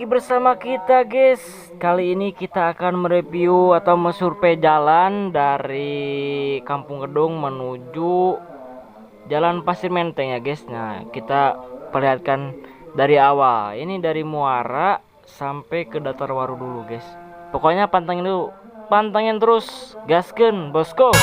lagi bersama kita guys. Kali ini kita akan mereview atau mensurvei jalan dari Kampung Gedung menuju Jalan Pasir Menteng ya guys. Nah, kita perlihatkan dari awal. Ini dari Muara sampai ke Datar Waru dulu guys. Pokoknya pantengin dulu. Pantengin terus, gaskeun bosku.